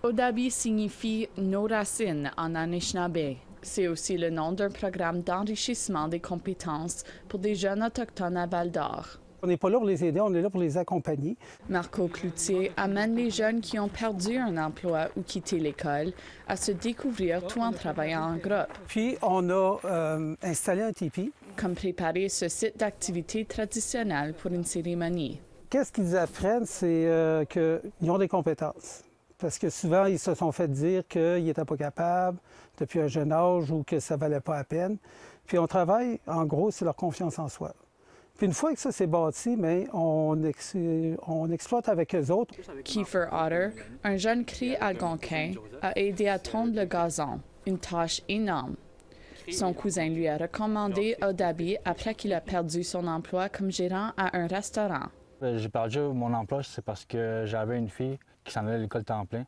Odabi signifie « nos racines » en Anishinaabe. C'est aussi le nom d'un programme d'enrichissement des compétences pour des jeunes autochtones à Val-d'Or. On n'est pas là pour les aider, on est là pour les accompagner. Marco Cloutier amène les jeunes qui ont perdu un emploi ou quitté l'école à se découvrir tout en travaillant en groupe. Puis on a installé un tipi. Comme préparer ce site d'activité traditionnelle pour une cérémonie. Qu'est-ce qu'ils apprennent, c'est qu'ils ont des compétences. Parce que souvent, ils se sont fait dire qu'ils n'étaient pas capables depuis un jeune âge ou que ça ne valait pas la peine. Puis on travaille, en gros, c'est leur confiance en soi. Puis une fois que ça s'est bâti, mais on exploite avec eux autres. Kiefer Otter, un jeune cri algonquin, a aidé à tondre le gazon, une tâche énorme. Son cousin lui a recommandé Odabi après qu'il a perdu son emploi comme gérant à un restaurant. J'ai perdu mon emploi, c'est parce que j'avais une fille qui s'en allait à l'école temps plein.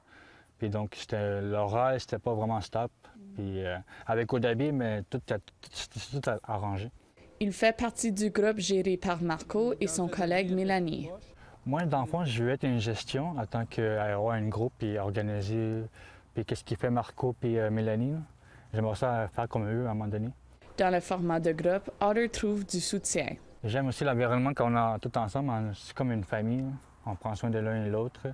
Puis donc, l'horaire, c'était pas vraiment stable. Puis avec Odabi, mais tout arrangé. Il fait partie du groupe géré par Marco et son collègue Mélanie. Moi, dans le fond, je veux être une gestion en tant qu'avoir un groupe et organiser. Puis qu'est-ce qui fait Marco et Mélanie? J'aimerais ça faire comme eux à un moment donné. Dans le format de groupe, Otter trouve du soutien. J'aime aussi l'environnement quand on est tout ensemble. C'est comme une famille. On prend soin de l'un et l'autre.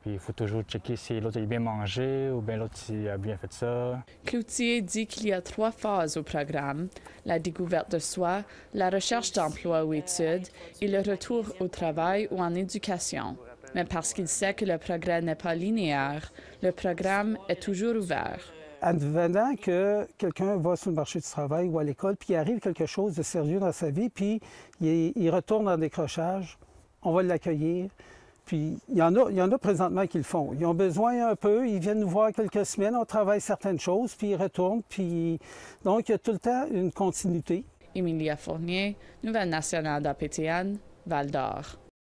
Puis il faut toujours checker si l'autre a bien mangé ou bien l'autre a bien fait ça. Cloutier dit qu'il y a 3 phases au programme: la découverte de soi, la recherche d'emploi ou études et le retour au travail ou en éducation. Mais parce qu'il sait que le progrès n'est pas linéaire, le programme est toujours ouvert. Advenant que quelqu'un va sur le marché du travail ou à l'école, puis il arrive quelque chose de sérieux dans sa vie, puis il retourne en décrochage, on va l'accueillir. Puis il y en a présentement qui le font. Ils ont besoin un peu, ils viennent nous voir quelques semaines, on travaille certaines choses, puis ils retournent. Puis donc il y a tout le temps une continuité. Emilia Fournier, Nouvelle nationale d'APTN, Val-d'Or.